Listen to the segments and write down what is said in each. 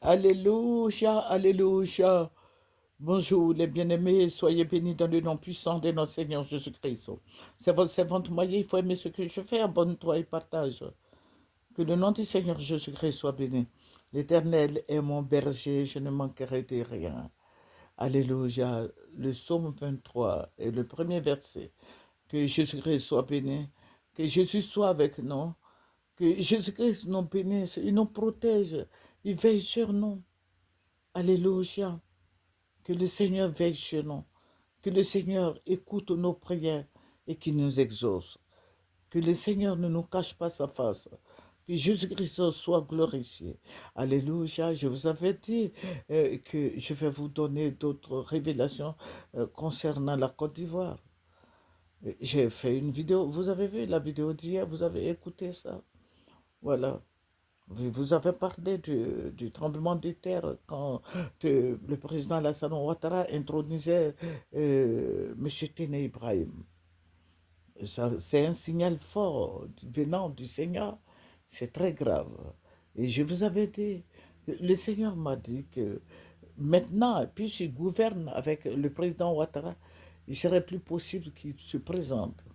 Alléluia, alléluia. Bonjour les bien-aimés, soyez bénis dans le nom puissant de notre Seigneur Jésus-Christ. C'est votre servante moyen, il faut aimer ce que je fais, abonne-toi et partage. Que le nom du Seigneur Jésus-Christ soit béni. L'Éternel est mon berger, je ne manquerai de rien. Alléluia. Le psaume 23 est le premier verset. Que Jésus-Christ soit béni, que Jésus soit avec nous, que Jésus-Christ nous bénisse, il nous protège, il veille sur nous. Alléluia. Que le Seigneur veille sur nous. Que le Seigneur écoute nos prières et qu'il nous exauce. Que le Seigneur ne nous cache pas sa face. Que Jésus-Christ soit glorifié. Alléluia. Je vous avais dit que je vais vous donner d'autres révélations concernant la Côte d'Ivoire. J'ai fait une vidéo. Vous avez vu la vidéo d'hier? Vous avez écouté ça? Voilà. Vous avez parlé du tremblement de terre quand le président Alassane Ouattara intronisait M. Téné Ibrahim. C'est un signal fort venant du Seigneur. C'est très grave. Et je vous avais dit, le Seigneur m'a dit que maintenant, puisqu'il gouverne avec le président Ouattara, il serait plus possible qu'il se présente.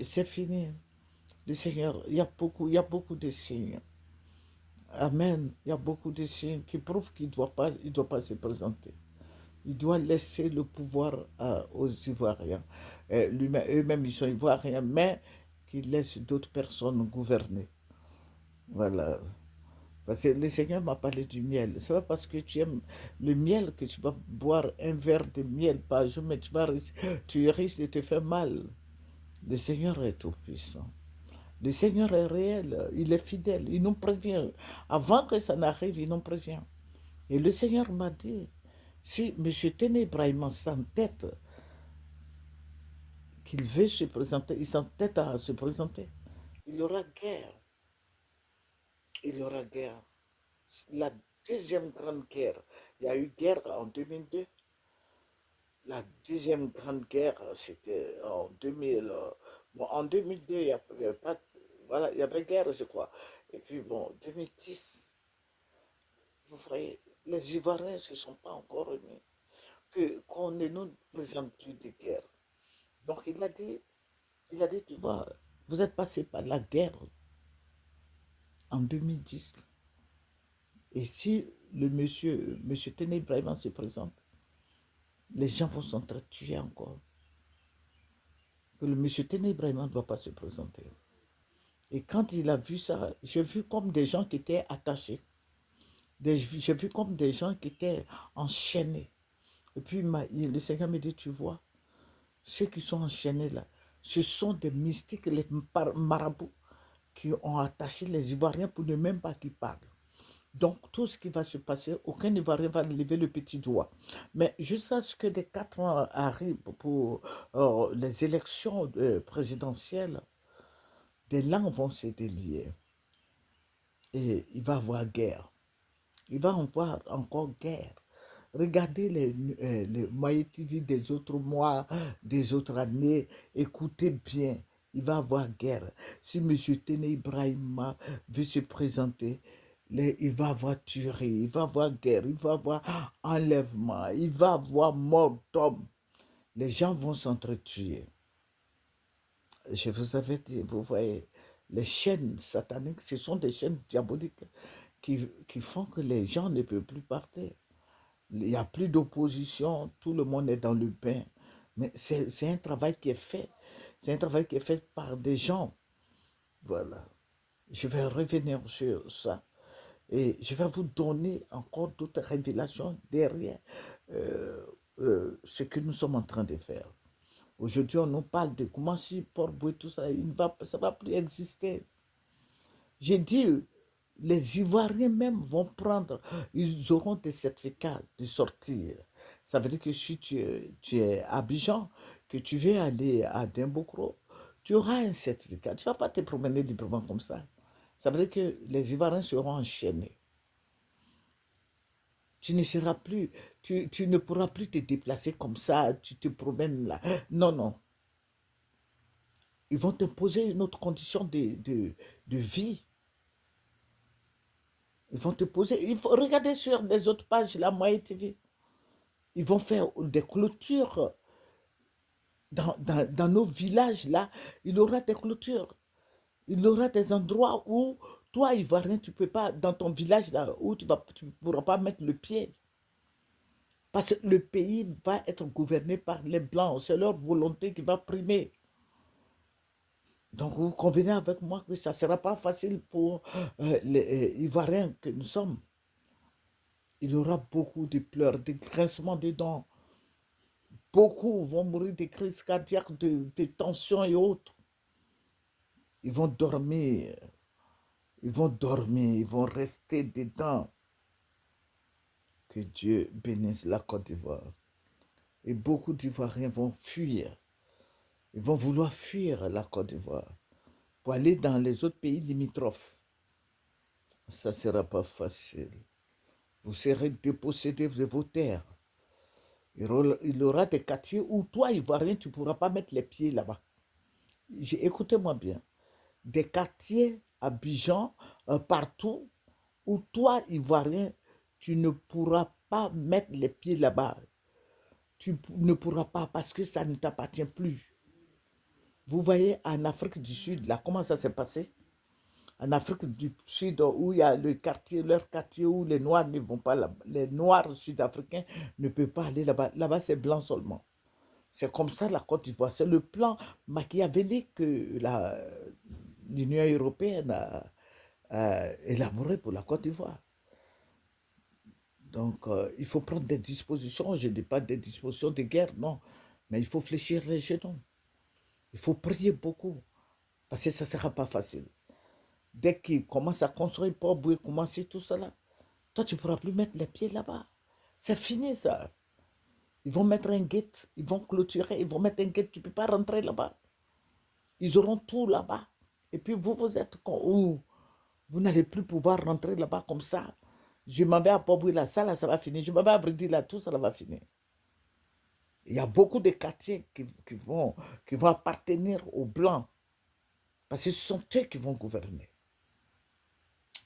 C'est fini. Le Seigneur, il y a beaucoup de signes. Amen. Il y a beaucoup de signes qui prouvent qu'il doit pas se présenter. Il doit laisser le pouvoir aux Ivoiriens. Eux-mêmes, ils sont Ivoiriens, mais qu'ils laissent d'autres personnes gouverner. Voilà. Parce que le Seigneur m'a parlé du miel. C'est pas parce que tu aimes le miel que tu vas boire un verre de miel par jour, mais tu risques de te faire mal. Le Seigneur est tout-puissant. Le Seigneur est réel, il est fidèle, il nous prévient. Avant que ça n'arrive, il nous prévient. Et le Seigneur m'a dit, si M. Téné s'entête qu'il veut se présenter, il s'entête à se présenter, il y aura guerre. Il y aura guerre. La deuxième grande guerre, il y a eu guerre en 2002. La deuxième grande guerre, c'était en 2000. Bon, en 2002, il y avait pas, voilà, il y avait guerre, je crois. Et puis, bon, 2010, vous voyez, les Ivoiriens ne se sont pas encore remis. Qu'on ne nous présente plus de guerre. Donc, il a dit, tu vois, vous êtes passé par la guerre en 2010. Et si monsieur Téné Ibrahim se présente, les gens vont s'entretuer encore. Que le monsieur Téné Ibrahim ne doit pas se présenter. Et quand il a vu ça, j'ai vu comme des gens qui étaient attachés. J'ai vu comme des gens qui étaient enchaînés. Et puis le Seigneur me dit, tu vois, ceux qui sont enchaînés là, ce sont des mystiques, les marabouts, qui ont attaché les Ivoiriens pour ne même pas qu'ils parlent. Donc, tout ce qui va se passer, aucun Ivoirien va lever le petit doigt. Mais jusqu'à ce que les 4 ans arrivent pour les élections présidentielles, des langues vont se délier. Et il va y avoir guerre. Il va y avoir encore guerre. Regardez les Maï TV des autres mois, des autres années. Écoutez bien, il va y avoir guerre. Si M. Téné Ibrahima veut se présenter, il va y avoir tuerie, il va y avoir guerre, il va y avoir enlèvement, il va y avoir mort d'homme. Les gens vont s'entretuer. Je vous avais dit, vous voyez, les chaînes sataniques, ce sont des chaînes diaboliques qui font que les gens ne peuvent plus partir. Il n'y a plus d'opposition, tout le monde est dans le bain. Mais c'est un travail qui est fait. C'est un travail qui est fait par des gens. Voilà. Je vais revenir sur ça. Et je vais vous donner encore d'autres révélations derrière ce que nous sommes en train de faire. Aujourd'hui, on nous parle de comment si Port-Boué, tout ça, ça ne va plus exister. J'ai dit, les Ivoiriens même vont prendre, ils auront des certificats de sortir. Ça veut dire que si tu es à Abidjan, que tu veux aller à Dimbokro, tu auras un certificat. Tu ne vas pas te promener librement comme ça. Ça veut dire que les Ivoiriens seront enchaînés. Tu ne seras plus, tu ne pourras plus te déplacer comme ça, tu te promènes là. Non, non. Ils vont t'imposer une autre condition de vie. Ils vont te poser. Il faut regarder sur les autres pages, la Moye TV. Ils vont faire des clôtures dans nos villages là. Il y aura des clôtures. Il y aura des endroits où toi, Ivoirien, tu ne peux pas, dans ton village là, où tu ne pourras pas mettre le pied. Parce que le pays va être gouverné par les Blancs. C'est leur volonté qui va primer. Donc, vous convenez avec moi que ça ne sera pas facile pour les Ivoiriens que nous sommes. Il y aura beaucoup de pleurs, de grincements de dents. Beaucoup vont mourir de crises cardiaques, de tensions et autres. Ils vont dormir. Ils vont dormir. Ils vont rester dedans. Que Dieu bénisse la Côte d'Ivoire. Et beaucoup d'Ivoiriens vont fuir. Ils vont vouloir fuir la Côte d'Ivoire pour aller dans les autres pays limitrophes. Ça ne sera pas facile. Vous serez dépossédés de vos terres. Il y aura des quartiers où toi, Ivoirien, tu ne pourras pas mettre les pieds là-bas. Écoutez-moi bien. Des quartiers à Abidjan, partout, où toi, Ivoirien, tu ne pourras pas mettre les pieds là-bas. Tu ne pourras pas parce que ça ne t'appartient plus. Vous voyez en Afrique du Sud, là, comment ça s'est passé? En Afrique du Sud, où il y a le quartier, leur quartier où les Noirs ne vont pas là-bas. Les Noirs sud-africains ne peuvent pas aller là-bas. Là-bas, c'est blanc seulement. C'est comme ça la Côte d'Ivoire. C'est le plan machiavélique que l'Union européenne a élaboré pour la Côte d'Ivoire. Donc, il faut prendre des dispositions. Je ne dis pas des dispositions de guerre, non. Mais il faut fléchir les genoux. Il faut prier beaucoup. Parce que ça ne sera pas facile. Dès qu'ils commencent à construire pour Boué, commencer tout ça là, toi, tu ne pourras plus mettre les pieds là-bas. C'est fini ça. Ils vont mettre un gate, ils vont clôturer, ils vont mettre un gate, tu ne peux pas rentrer là-bas. Ils auront tout là-bas. Et puis vous, vous êtes où vous n'allez plus pouvoir rentrer là-bas comme ça. Je m'en vais à Poboué, là, ça va finir. Je m'en vais à Bridi, là, tout ça, là va finir. Il y a beaucoup de quartiers qui vont appartenir aux Blancs. Parce que ce sont eux qui vont gouverner.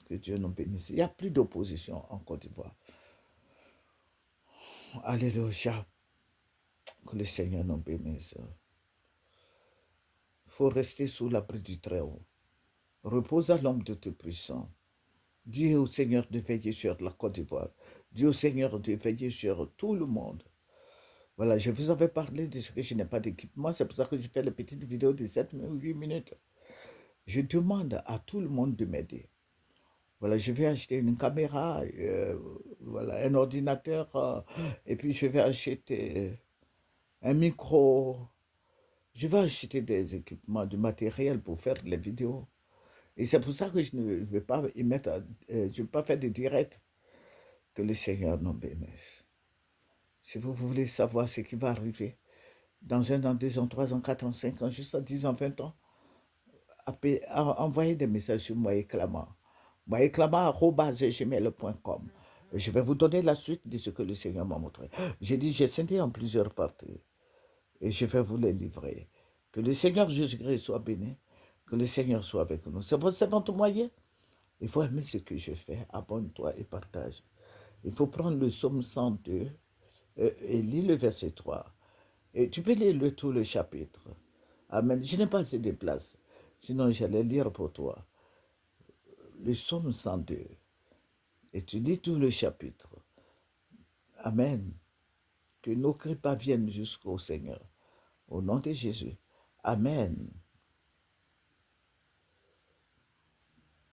Que Dieu nous bénisse. Il n'y a plus d'opposition en Côte d'Ivoire. Alléluia. Que le Seigneur nous bénisse. Il faut rester sous l'abri du Très-Haut. Repose à l'homme de tout puissant. Dis au Seigneur de veiller sur la Côte d'Ivoire. Dis au Seigneur de veiller sur tout le monde. Voilà, je vous avais parlé de ce que je n'ai pas d'équipement. C'est pour ça que je fais les petites vidéos de 7 ou 8 minutes. Je demande à tout le monde de m'aider. Voilà, je vais acheter une caméra, voilà, un ordinateur, et puis je vais acheter un micro. Je vais acheter des équipements, du matériel pour faire les vidéos. Et c'est pour ça que je ne vais pas y mettre, je ne vais pas faire de direct. Que le Seigneur nous bénisse. Si vous voulez savoir ce qui va arriver dans 1 an, 2 ans, 3 ans, 4 ans, 5 ans, jusqu'à 10 ans, 20 ans, envoyez des messages sur moi éclamant. Moi éclamant@gmail.com. Je vais vous donner la suite de ce que le Seigneur m'a montré. J'ai dit, j'ai scindé en plusieurs parties et je vais vous les livrer. Que le Seigneur Jésus-Christ soit béni. Que le Seigneur soit avec nous. C'est votre moyen. Il faut aimer ce que je fais. Abonne-toi et partage. Il faut prendre le psaume 102 et lis le verset 3. Et tu peux lire tout le chapitre. Amen. Je n'ai pas assez de place. Sinon, j'allais lire pour toi. Le psaume 102. Et tu lis tout le chapitre. Amen. Que nos cris parviennent jusqu'au Seigneur. Au nom de Jésus. Amen.